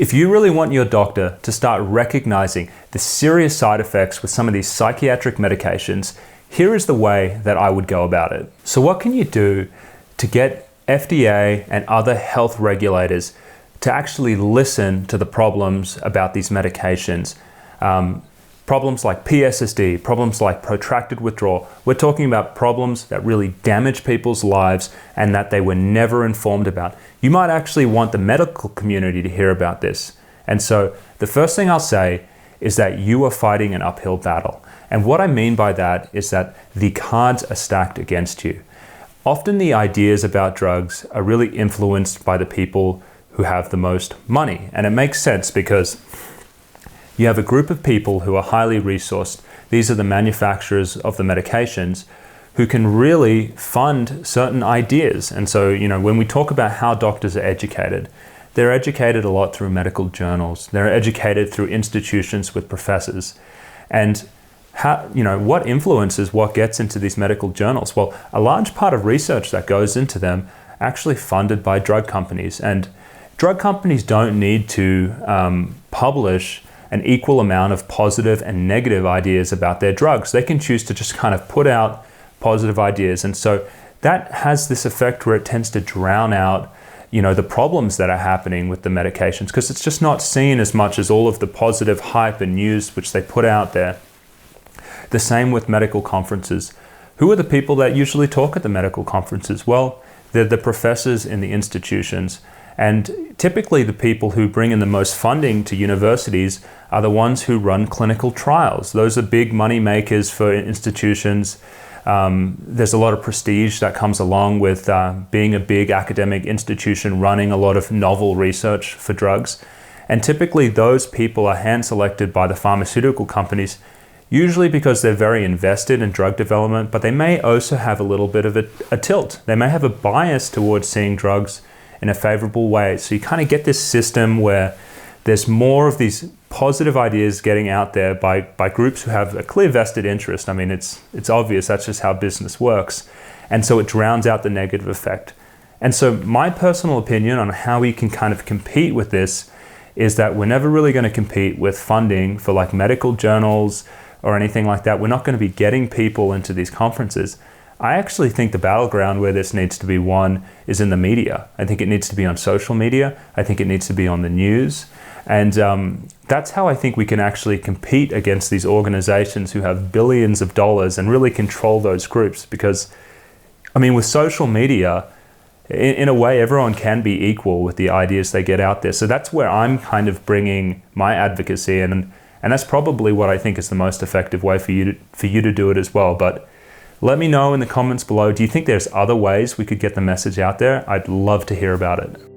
If you really want your doctor to start recognizing the serious side effects with some of these psychiatric medications, here is the way that I would go about it. So what can you do to get FDA and other health regulators to actually listen to the problems about these medications? Problems like PSSD, problems like protracted withdrawal. We're talking about problems that really damage people's lives and that they were never informed about. You might actually want the medical community to hear about this. And so the first thing I'll say is that you are fighting an uphill battle. And what I mean by that is that the cards are stacked against you. Often the ideas about drugs are really influenced by the people who have the most money. And it makes sense because you have a group of people who are highly resourced. These are the manufacturers of the medications who can really fund certain ideas. And so, when we talk about how doctors are educated, they're educated a lot through medical journals. They're educated through institutions with professors. And what influences what gets into these medical journals? Well, a large part of research that goes into them actually funded by drug companies. And drug companies don't need to publish an equal amount of positive and negative ideas about their drugs. They can choose to just kind of put out positive ideas. And so that has this effect where it tends to drown out, the problems that are happening with the medications, because it's just not seen as much as all of the positive hype and news which they put out there. The same with medical conferences. Who are the people that usually talk at the medical conferences? Well, they're the professors in the institutions. And typically the people who bring in the most funding to universities are the ones who run clinical trials. Those are big money makers for institutions. There's a lot of prestige that comes along with being a big academic institution running a lot of novel research for drugs. And typically those people are hand-selected by the pharmaceutical companies, usually because they're very invested in drug development, but they may also have a little bit of a tilt. They may have a bias towards seeing drugs in a favorable way. So you kind of get this system where there's more of these positive ideas getting out there by groups who have a clear vested interest. I mean, it's obvious, that's just how business works. And so it drowns out the negative effect. And so my personal opinion on how we can kind of compete with this is that we're never really going to compete with funding for like medical journals or anything like that. We're not going to be getting people into these conferences. I actually think the battleground where this needs to be won is in the media. I think it needs to be on social media. I think it needs to be on the news. And that's how I think we can actually compete against these organizations who have billions of dollars and really control those groups. Because, with social media, in a way, everyone can be equal with the ideas they get out there. So that's where I'm kind of bringing my advocacy, and that's probably what I think is the most effective way for you to do it as well. But let me know in the comments below, do you think there's other ways we could get the message out there? I'd love to hear about it.